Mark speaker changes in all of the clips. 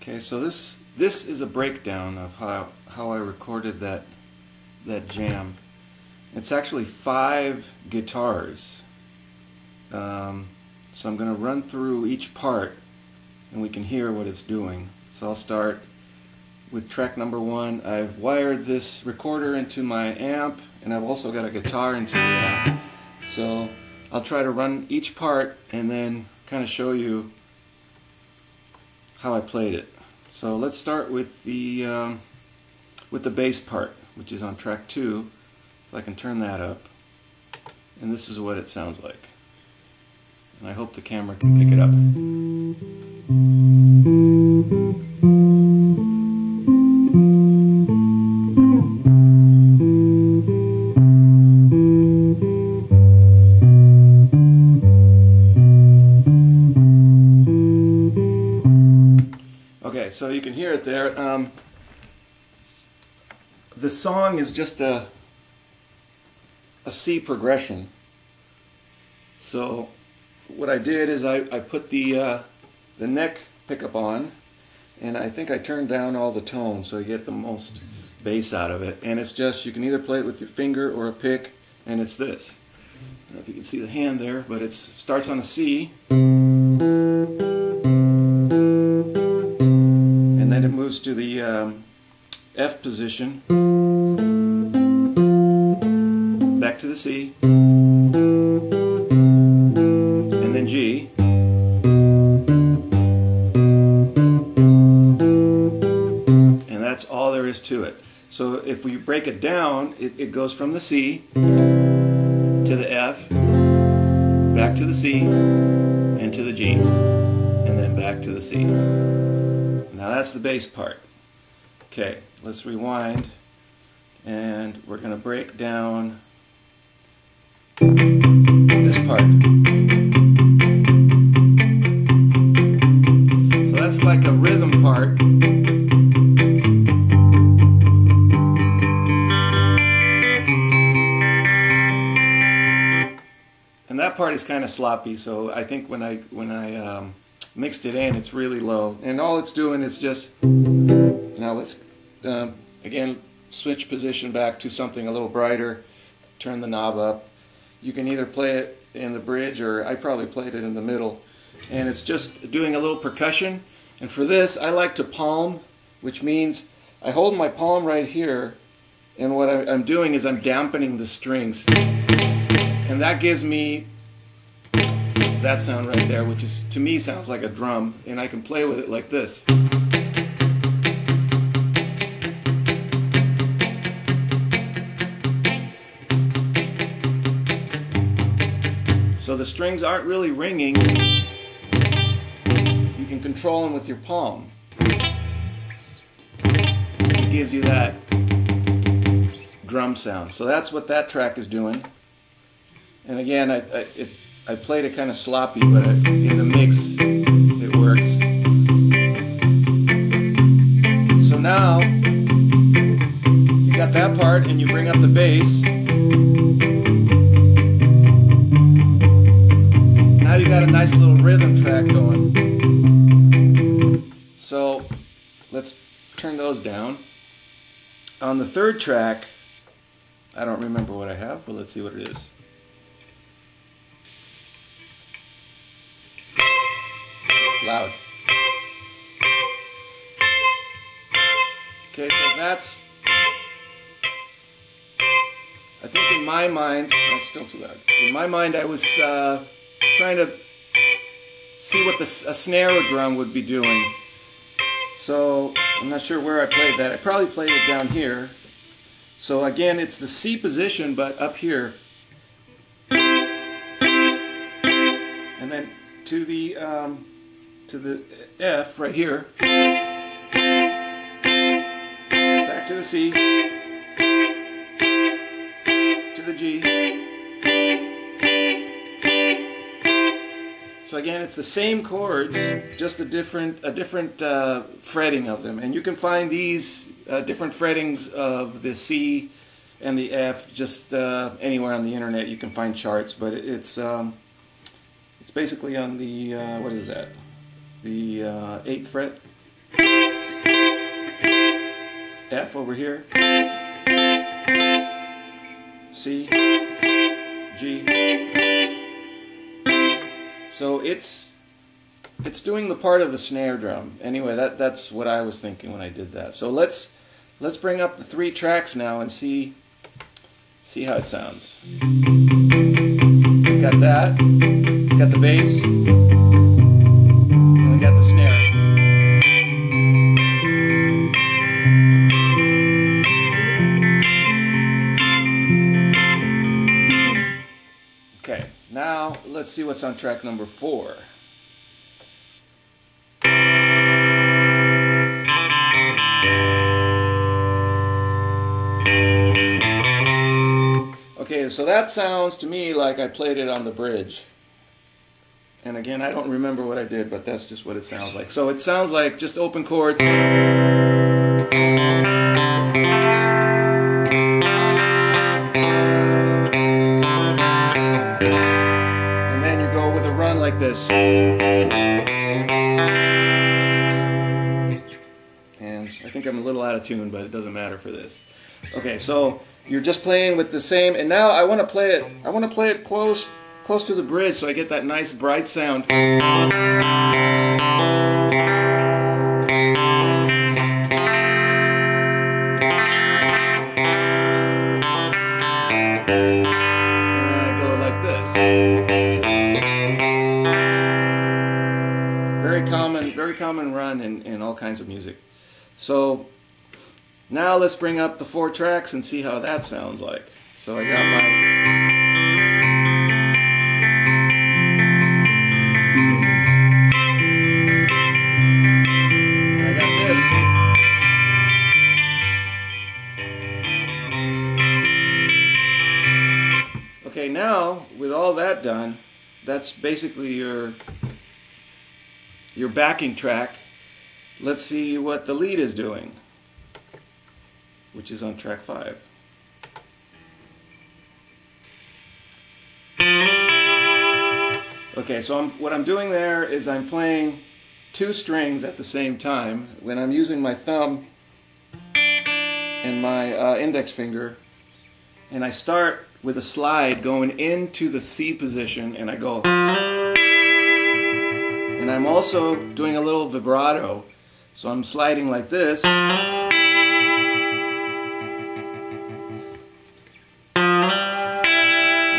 Speaker 1: Okay, so this is a breakdown of how I recorded that jam. It's actually 5 guitars. So I'm going to run through each part and we can hear what it's doing. So I'll start with track number 1. I've wired this recorder into my amp, and I've also got a guitar into the amp. So I'll try to run each part and then kind of show you how I played it. So let's start with the bass part, which is on track 2. So I can turn that up, and this is what it sounds like. And I hope the camera can pick it up. Okay, so you can hear it there. The song is just a C progression. So what I did is I put the neck pickup on, and I think I turned down all the tones so you get the most bass out of it. And it's just, you can either play it with your finger or a pick, and it's this. I don't know if you can see the hand there, but it starts on a C, and then it moves to the F position, back to the C, and then G, and that's all there is to it. So if we break it down, it goes from the C to the F, back to the C, and to the G, and then back to the C. Now that's the bass part. Okay, let's rewind, and we're going to break down this part. So that's like a rhythm part. And that part is kind of sloppy, so I think when I mixed it in, it's really low. And all it's doing is just, now let's again switch position back to something a little brighter, turn the knob up. You can either play it in the bridge, or I probably played it in the middle. And it's just doing a little percussion. And for this, I like to palm, which means I hold my palm right here, and what I'm doing is I'm dampening the strings. And that gives me that sound right there, which is, to me, sounds like a drum, and I can play with it like this. So the strings aren't really ringing. You can control them with your palm. It gives you that drum sound. So that's what that track is doing. And again, I played it kind of sloppy, but in the mix, it works. So now, you got that part, and you bring up the bass. Now you got a nice little rhythm track going. So let's turn those down. On the third track, I don't remember what I have, but let's see what it is. It's loud. Okay, so that's, I think in my mind, that's still too loud. In my mind, I was trying to see what a snare or drum would be doing. So I'm not sure where I played that. I probably played it down here. So again, it's the C position, but up here. And then to the F right here. Back to the C. To the G. So again, it's the same chords, just a different fretting of them. And you can find these different frettings of the C and the F just anywhere on the internet. You can find charts, but it's basically on the what is that? The 8th fret. F over here, C, G. So it's doing the part of the snare drum. Anyway, that's what I was thinking when I did that. So let's bring up the 3 tracks now and see how it sounds. We got that, we got the bass, and we got the snare. Okay, now let's see what's on track number 4. Okay, so that sounds to me like I played it on the bridge. And again, I don't remember what I did, but that's just what it sounds like. So it sounds like just open chords. And then you go with a run like this. And I think I'm a little out of tune, but it doesn't matter for this. Okay, so you're just playing with the same, and now I want to play it. I want to play it close to the bridge, so I get that nice bright sound. And then I go like this. Very common run in all kinds of music. So now let's bring up the 4 tracks and see how that sounds like. So I got my... and I got this. Okay, now with all that done, that's basically your backing track. Let's see what the lead is doing, which is on track 5. Okay, so what I'm doing there is I'm playing 2 strings at the same time when I'm using my thumb and my index finger, and I start with a slide going into the C position, and I go, and I'm also doing a little vibrato, so I'm sliding like this. And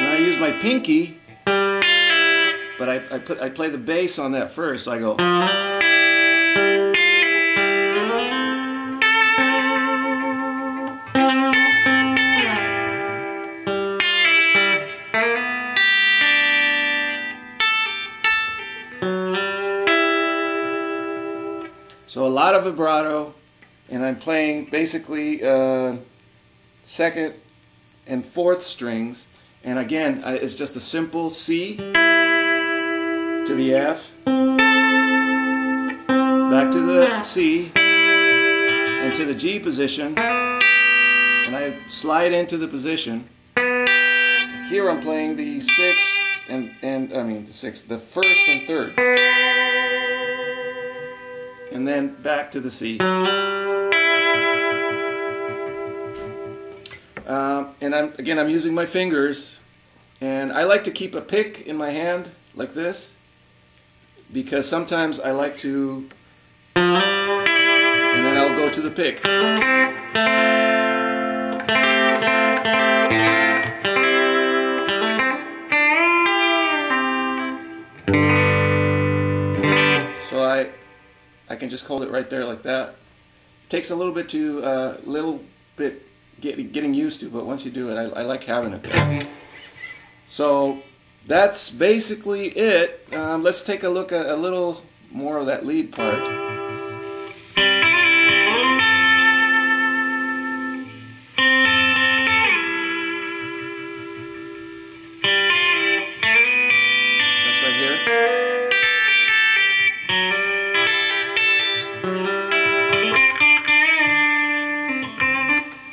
Speaker 1: I use my pinky, but I play the bass on that first, so I go. So a lot of vibrato, and I'm playing basically 2nd and 4th strings, and again it's just a simple C to the F, back to the C, and to the G position, and I slide into the position. Here I'm playing the 6th and the 1st and 3rd. And then back to the C. And I'm using my fingers, and I like to keep a pick in my hand like this, because sometimes I like to, and then I'll go to the pick. So I can just hold it right there like that. It takes a little bit getting used to, but once you do it, I like having it there. So that's basically it. Let's take a look at a little more of that lead part. That's right here.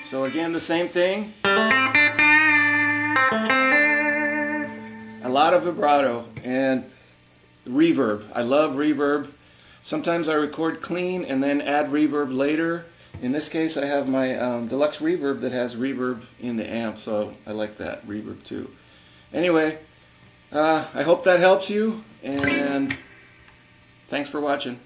Speaker 1: So again, the same thing. A lot of vibrato and reverb. I love reverb. Sometimes I record clean and then add reverb later, In this case, I have my deluxe reverb that has reverb in the amp, so I like that reverb too. Anyway, I hope that helps you, and thanks for watching.